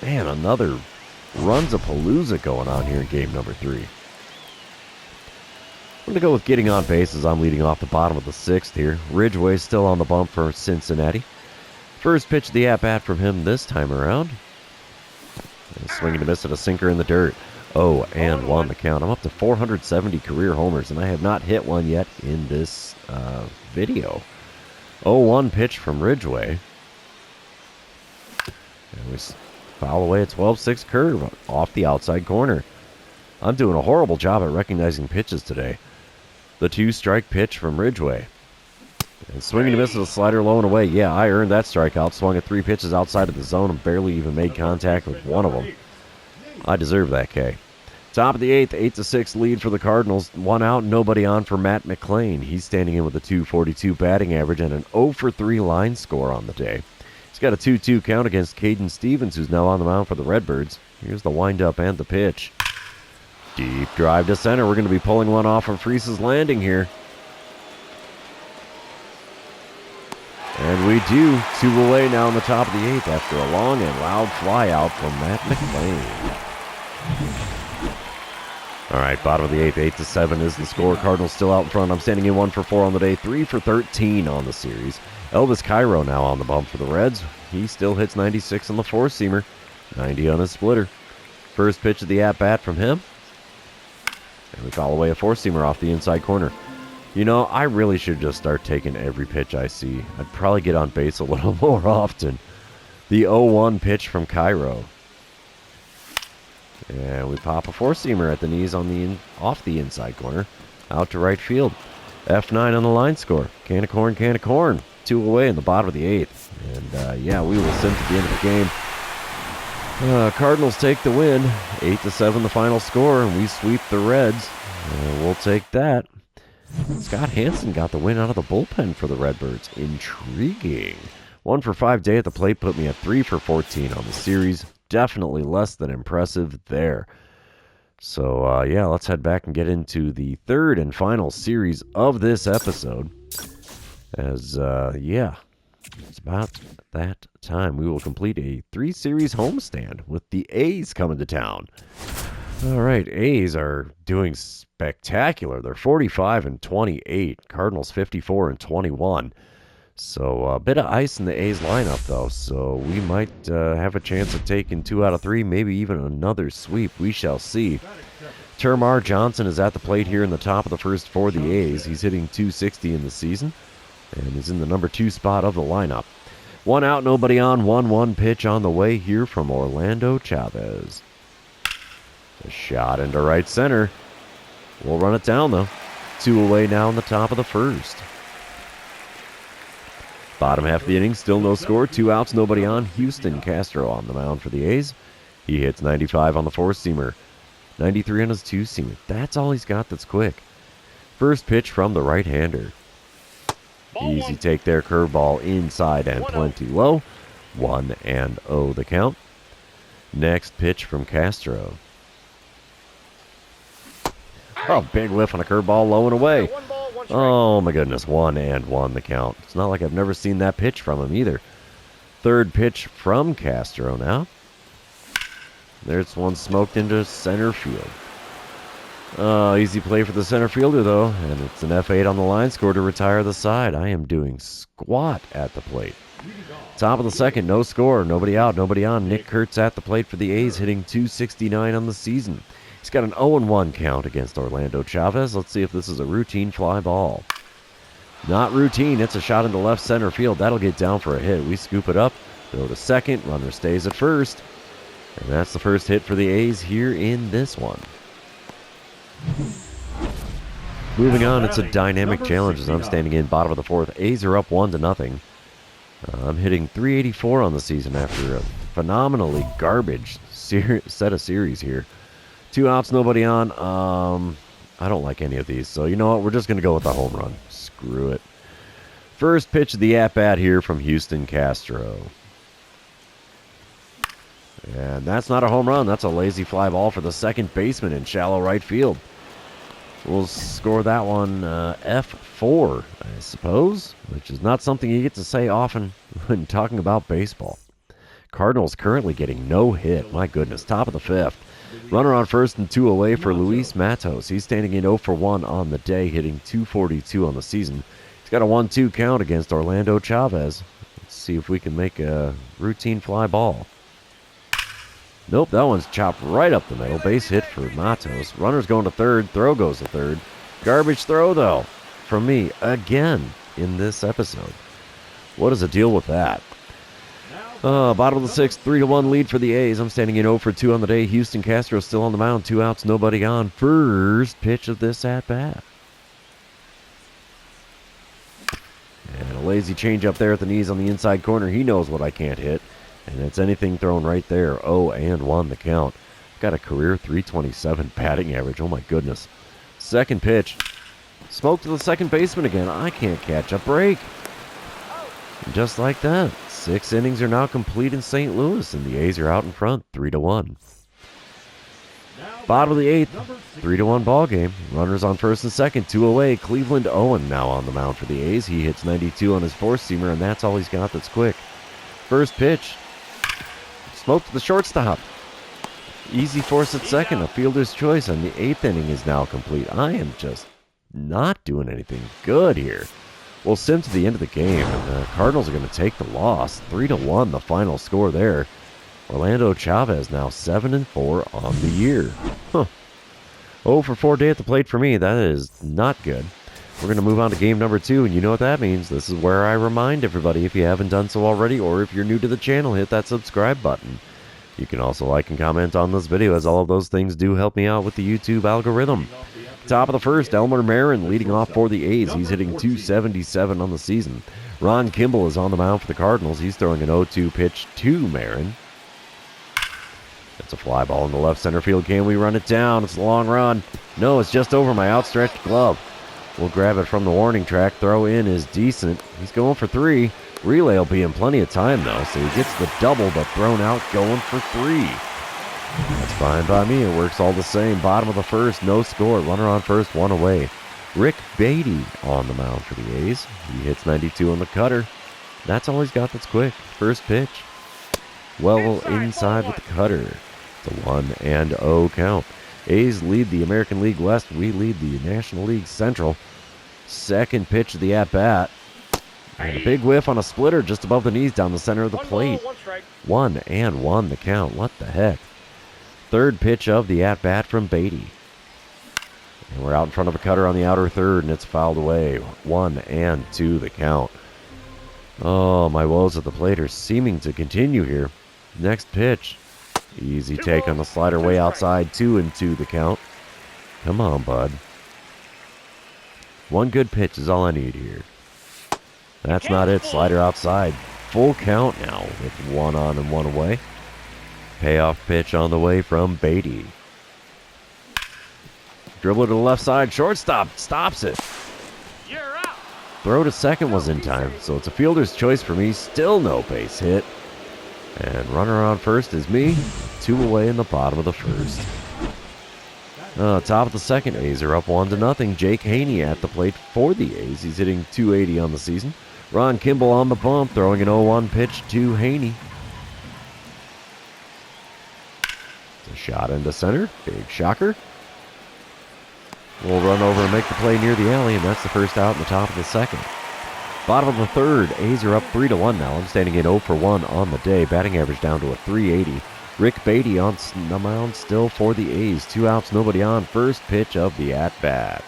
Man, another runs-a-palooza going on here in game number 3. I'm going to go with getting on base as I'm leading off the bottom of the 6th here. Ridgeway still on the bump for Cincinnati. First pitch of the at-bat from him this time around. Swinging to miss at a sinker in the dirt. 0-1 the count. I'm up to 470 career homers, and I have not hit one yet in this video. 0-1 pitch from Ridgeway. And we foul away a 12-6 curve off the outside corner. I'm doing a horrible job at recognizing pitches today. The 2-strike pitch from Ridgeway. And swinging to miss with a slider low and away. Yeah, I earned that strikeout. Swung at 3 pitches outside of the zone and barely even made contact with one of them. I deserve that K. Top of the 8th, 8-6 lead for the Cardinals. 1 out, nobody on for Matt McClain. He's standing in with a .242 batting average and an 0-for-3 line score on the day. He's got a 2-2 count against Caden Stevens, who's now on the mound for the Redbirds. Here's the windup and the pitch. Deep drive to center. We're going to be pulling one off of Freese's Landing here. And we do. 2 away now in the top of the 8th after a long and loud fly out from Matt McClain. All right, bottom of the 8th, 8-7 is the score. Cardinals still out in front. I'm standing in 1 for 4 on the day, 3 for 13 on the series. Elvis Cairo now on the bump for the Reds. He still hits 96 on the 4-seamer, 90 on his splitter. First pitch of the at-bat from him. And we foul away a 4-seamer off the inside corner. You know, I really should just start taking every pitch I see. I'd probably get on base a little more often. The 0-1 pitch from Cairo. And we pop a 4-seamer at the knees on off the inside corner. Out to right field. F9 on the line score. Can of corn, can of corn. 2 away in the bottom of the 8th. And yeah, we will send to the end of the game. Cardinals take the win. 8-7 the final score. And we sweep the Reds. We'll take that. Scott Hansen got the win out of the bullpen for the Redbirds. Intriguing. 1 for 5 day at the plate put me at 3 for 14 on the series. Definitely less than impressive there. So, yeah, let's head back and get into the 3rd and final series of this episode. As, yeah, it's about that time. We will complete a 3-series homestand with the A's coming to town. All right, A's are doing spectacular. They're 45-28. Cardinals 54-21. So a bit of ice in the A's lineup, though. So we might have a chance of taking 2 out of 3, maybe even another sweep. We shall see. Termar Johnson is at the plate here in the top of the first for the A's. He's hitting .260 in the season, and is in the number 2 spot of the lineup. 1 out, nobody on, 1-1 pitch on the way here from Orlando Chavez. A shot into right center. We'll run it down, though. 2 away now in the top of the first. Bottom half of the inning, still no score. 2 outs, nobody on. Houston Castro on the mound for the A's. He hits 95 on the 4-seamer. 93 on his 2-seamer. That's all he's got that's quick. First pitch from the right-hander. Easy take there, curveball inside and plenty low. 1-0 the count. Next pitch from Castro. Oh, big whiff on a curveball, low and away. Oh my goodness, 1-1 the count. It's not like I've never seen that pitch from him either. Third pitch from Castro now. There's one smoked into center field. Easy play for the center fielder, though, and it's an F8 on the line score to retire the side. I am doing squat at the plate. Top of the second, no score, nobody out, nobody on. Nick Kurtz at the plate for the A's, hitting .269 on the season. He's got an 0-1 count against Orlando Chavez. Let's see if this is a routine fly ball. Not routine. It's a shot into left center field. That'll get down for a hit. We scoop it up, throw to second. Runner stays at first. And that's the first hit for the A's here in this one. Moving on, it's a dynamic challenge as I'm standing in bottom of the fourth. A's are up 1-0. I'm hitting .384 on the season after a phenomenally garbage set of series here. 2 outs, nobody on. I don't like any of these, so you know what? We're just going to go with the home run. Screw it. First pitch of the at-bat here from Houston Castro. And that's not a home run. That's a lazy fly ball for the second baseman in shallow right field. We'll score that one F4, I suppose, which is not something you get to say often when talking about baseball. Cardinals currently getting no hit. My goodness, top of the fifth. Runner on first and 2 away for Luis Matos. He's standing in 0 for 1 on the day, hitting .242 on the season. He's got a 1-2 count against Orlando Chavez. Let's see if we can make a routine fly ball. Nope, that one's chopped right up the middle. Base hit for Matos. Runner's going to third. Throw goes to third. Garbage throw, though, from me again in this episode. What is the deal with that? Bottom of the sixth, 3-1 lead for the A's. I'm standing in 0 for 2 on the day. Houston Castro still on the mound. 2 outs, nobody on. First pitch of this at-bat. And a lazy change up there at the knees on the inside corner. He knows what I can't hit. And it's anything thrown right there. 0-1 the count. Got a career .327 batting average. Oh my goodness. Second pitch. Smoke to the second baseman again. I can't catch a break. And just like that. 6 innings are now complete in St. Louis, and the A's are out in front, 3-1. Bottom of the 8th, 3-1 ball game. Runners on first and second, 2 away. Cleveland Owen now on the mound for the A's. He hits 92 on his 4-seamer, and that's all he's got that's quick. First pitch, smoke to the shortstop. Easy force at second, a fielder's choice, and the 8th inning is now complete. I am just not doing anything good here. We'll sim to the end of the game, and the Cardinals are going to take the loss. 3-1, the final score there. Orlando Chavez now 7-4 on the year. 0 for 4 day at the plate for me. That is not good. We're going to move on to game number 2, and you know what that means. This is where I remind everybody, if you haven't done so already, or if you're new to the channel, hit that subscribe button. You can also like and comment on this video, as all of those things do help me out with the YouTube algorithm. Top of the first, Elmer Marin leading off for the A's. He's hitting .277 on the season. Ron Kimball is on the mound for the Cardinals. He's throwing an 0-2 pitch to Marin. It's a fly ball in the left center field. Can we run it down? It's a long run. No, it's just over my outstretched glove. We'll grab it from the warning track. Throw in is decent. He's going for 3. Relay will be in plenty of time, though, so he gets the double, but thrown out going for 3. That's fine by me. It works all the same. Bottom of the first, no score. Runner on first, 1 away. Rick Beatty on the mound for the A's. He hits 92 on the cutter. That's all he's got that's quick. First pitch. Well inside with the cutter. It's a 1-0 count. A's lead the American League West. We lead the National League Central. Second pitch of the at-bat. And a big whiff on a splitter just above the knees down the center of the plate. 1-1 the count. What the heck? Third pitch of the at-bat from Beatty. And we're out in front of a cutter on the outer third, and it's fouled away. 1-2 the count. Oh, my woes at the plate are seeming to continue here. Next pitch. Easy take on the slider way outside. 2-2 the count. Come on, bud. One good pitch is all I need here. That's not it. Slider outside. Full count now with 1 on and 1 away. Payoff pitch on the way from Beatty. Dribble to the left side. Shortstop stops it. Throw to second was in time, so it's a fielder's choice for me. Still no base hit. And runner on first is me. 2 away in the bottom of the first. Top of the second, A's are up 1-0. Jake Haney at the plate for the A's. He's hitting .280 on the season. Ron Kimball on the bump, throwing an 0-1 pitch to Haney. It's a shot into center. Big shocker. We'll run over and make the play near the alley, and that's the first out in the top of the second. Bottom of the third, A's are up 3-1 now. I'm standing in 0 for 1 on the day. Batting average down to a .380. Rick Beatty on the mound still for the A's. 2 outs, nobody on. First pitch of the at-bat.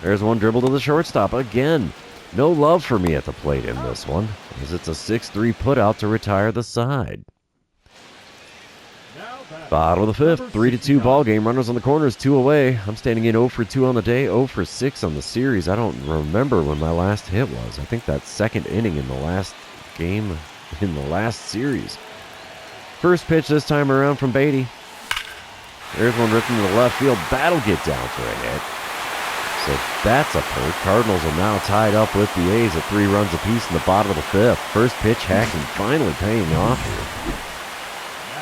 There's one dribble to the shortstop again. No love for me at the plate in this one, as it's a 6-3 putout to retire the side. Bottom of the fifth, 3-2 ball game. Runners on the corners, 2 away. I'm standing in 0 for 2 on the day, 0 for 6 on the series. I don't remember when my last hit was. I think that second inning in the last game in the last series. First pitch this time around from Beatty. There's one ripped into the left field. That'll get down for a hit. So that's a perk. Cardinals are now tied up with the A's at 3 runs apiece in the bottom of the fifth. First pitch hacking finally paying off here.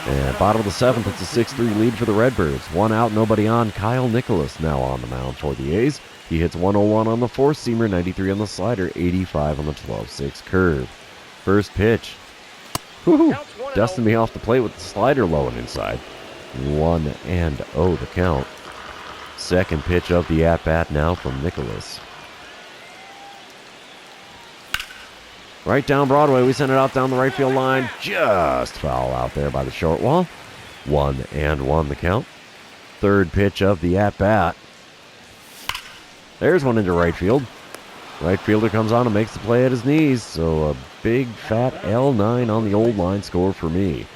And bottom of the seventh, it's a 6-3 lead for the Redbirds. 1 out, nobody on. Kyle Nicholas now on the mound for the A's. He hits 101 on the 4-seamer, 93 on the slider, 85 on the 12-6 curve. First pitch. Woo-hoo. Dusting me off the plate with the slider low and inside. 1-0 the count. Second pitch of the at-bat now from Nicholas. Right down Broadway, we send it out down the right field line. Just foul out there by the short wall. 1-1 the count. Third pitch of the at-bat. There's one into right field. Right fielder comes on and makes the play at his knees. So a big fat L9 on the old line score for me.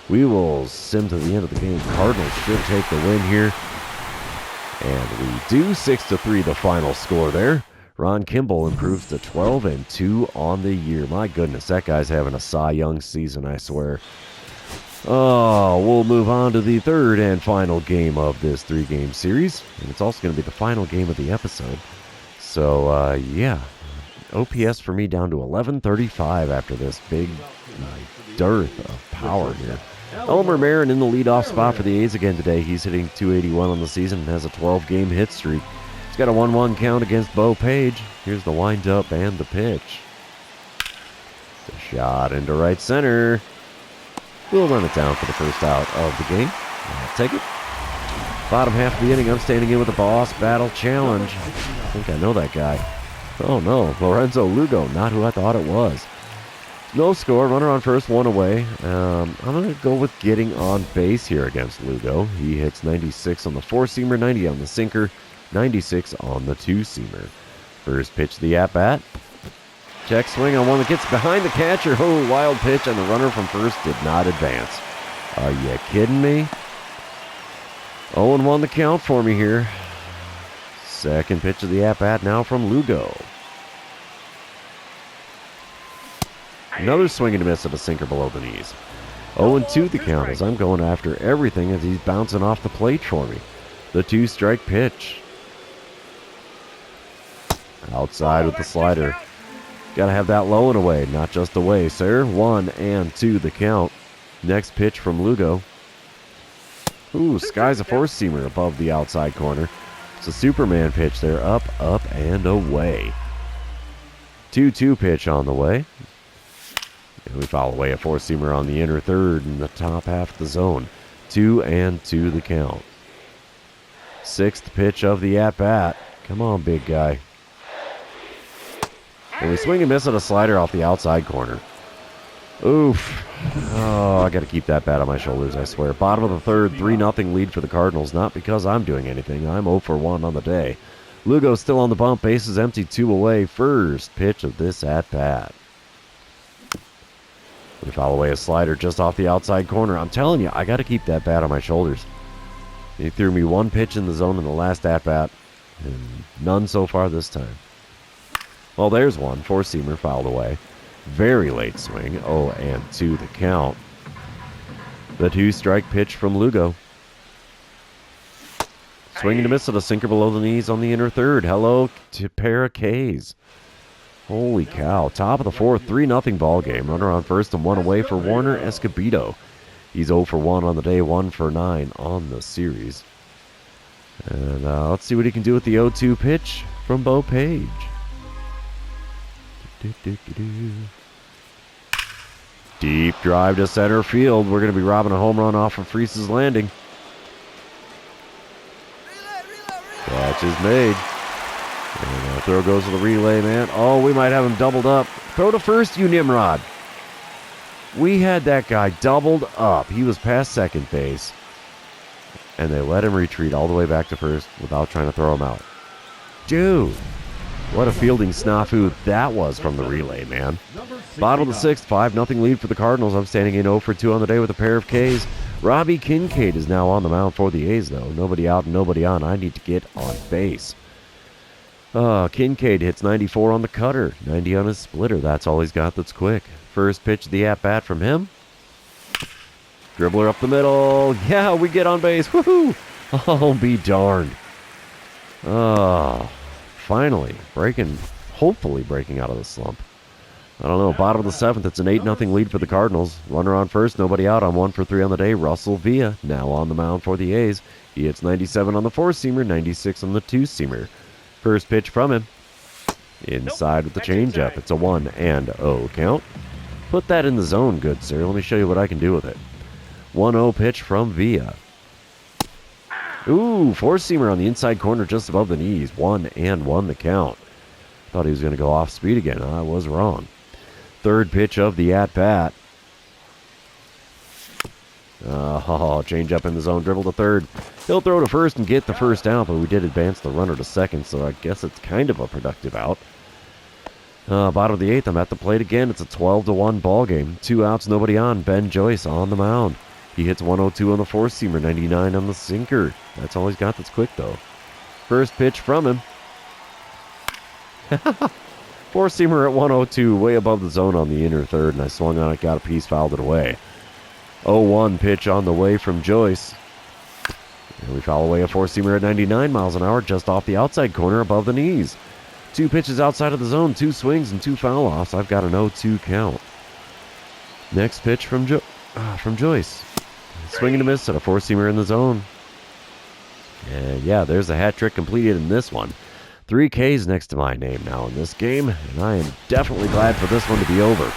We will sim to the end of the game. Cardinals should take the win here. And we do. 6-3 the final score there. Ron Kimball improves to 12-2 on the year. My goodness, that guy's having a Cy Young season, I swear. Oh, we'll move on to the third and final game of this 3-game series. And it's also going to be the final game of the episode. So, yeah. OPS for me down to 1135 after this big dearth of power here. Elmer Marin in the leadoff spot for the A's again today. He's hitting .281 on the season and has a 12-game hit streak. He's got a 1-1 count against Bo Page. Here's the windup and the pitch. It's a shot into right center. We'll run it down for the first out of the game. I'll take it. Bottom half of the inning, I'm standing in with the Boss Battle Challenge. I think I know that guy. Oh no, Lorenzo Lugo, not who I thought it was. No score, runner on first, 1 away. I'm going to go with getting on base here against Lugo. He hits 96 on the 4-seamer, 90 on the sinker, 96 on the 2-seamer. First pitch to the at-bat. Check swing on one that gets behind the catcher. Oh, wild pitch, and the runner from first did not advance. Are you kidding me? 0-1 the count for me here. Second pitch of the at-bat now from Lugo. Another swing and a miss at a sinker below the knees. 0-2 the count as I'm going after everything as he's bouncing off the plate for me. The 2-strike pitch. Outside with the slider. Got to have that low and away, not just away, sir. 1-2 the count. Next pitch from Lugo. Ooh, skies a 4-seamer above the outside corner. It's a Superman pitch there, up, and away. 2-2 pitch on the way. And we foul away a 4-seamer on the inner third in the top half of the zone. 2-2 the count. Sixth pitch of the at-bat. Come on, big guy. And we swing and miss at a slider off the outside corner. Oof. Oh, I got to keep that bat on my shoulders, I swear. Bottom of the third, 3-0 lead for the Cardinals. Not because I'm doing anything. I'm 0 for 1 on the day. Lugo still on the bump. Bases empty, 2 away. First pitch of this at-bat. We foul away a slider just off the outside corner. I'm telling you, I got to keep that bat on my shoulders. He threw me one pitch in the zone in the last at-bat, and none so far this time. Well, there's one. Four-seamer fouled away. Very late swing. 0-2 the count. The 2-strike pitch from Lugo. Swinging to miss at a sinker below the knees on the inner third. Hello to pair of K's. Holy cow. Top of the fourth, 3-0 ball game. Runner on first and 1 away for Warner Escobedo. He's 0 for 1 on the day, 1 for 9 on the series. And let's see what he can do with the 0-2 pitch from Bo Page. Deep drive to center field. We're going to be robbing a home run off of Freese's landing. Catch is made. And the throw goes to the relay man. Oh, we might have him doubled up. Throw to first, you Nimrod. We had that guy doubled up. He was past second base. And they let him retreat all the way back to first without trying to throw him out. Dude, what a fielding snafu that was from the relay man. Bottom of the sixth, 5-0 lead for the Cardinals. I'm standing in 0 for 2 on the day with a pair of Ks. Robbie Kincaid is now on the mound for the A's, though. Nobody out and nobody on. I need to get on base. Kincaid hits 94 on the cutter, 90 on his splitter. That's all he's got that's quick. First pitch of the at-bat from him. Dribbler up the middle. Yeah, we get on base. Woohoo! Oh, be darned. Finally hopefully breaking out of the slump. I don't know. Bottom of the seventh, it's an 8-0 lead for the Cardinals. Runner on first, nobody out. I'm 1 for 3 on the day. Russell Villa now on the mound for the A's. He hits 97 on the four-seamer, 96 on the two-seamer. First pitch from him. Inside with the changeup. It's a 1-0 count. Put that in the zone, good sir. Let me show you what I can do with it. 1-0 pitch from Villa. Ooh, four-seamer on the inside corner just above the knees. 1-1 the count. Thought he was going to go off speed again. I was wrong. Third pitch of the at-bat. Change up in the zone, dribble to third. He'll throw to first and get the first out, but we did advance the runner to second, so I guess it's kind of a productive out. Bottom of the eighth, I'm at the plate again. It's a 12-1 ball game. 2 outs, nobody on. Ben Joyce on the mound. He hits 102 on the four-seamer, 99 on the sinker. That's all he's got that's quick, though. First pitch from him. Four-seamer at 102, way above the zone on the inner third, and I swung on it, got a piece, fouled it away. 0-1 pitch on the way from Joyce. And we foul away a four-seamer at 99 miles an hour just off the outside corner above the knees. 2 pitches outside of the zone, 2 swings, and 2 foul-offs. I've got an 0-2 count. Next pitch from Joyce. Swinging to miss at a four-seamer in the zone. And yeah, there's a hat trick completed in this one. 3 Ks next to my name now in this game, and I am definitely glad for this one to be over.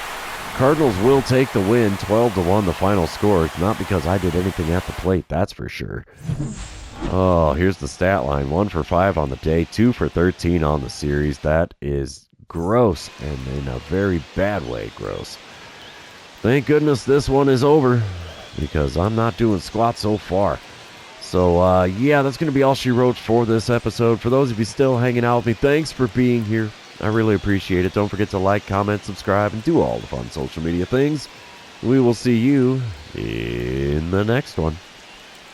Cardinals will take the win, 12-1 the final score. Not because I did anything at the plate, that's for sure. Oh, here's the stat line. 1 for 5 on the day, 2 for 13 on the series. That is gross, and in a very bad way gross. Thank goodness this one is over, because I'm not doing squat so far. So, yeah, that's going to be all she wrote for this episode. For those of you still hanging out with me, thanks for being here. I really appreciate it. Don't forget to like, comment, subscribe, and do all the fun social media things. We will see you in the next one.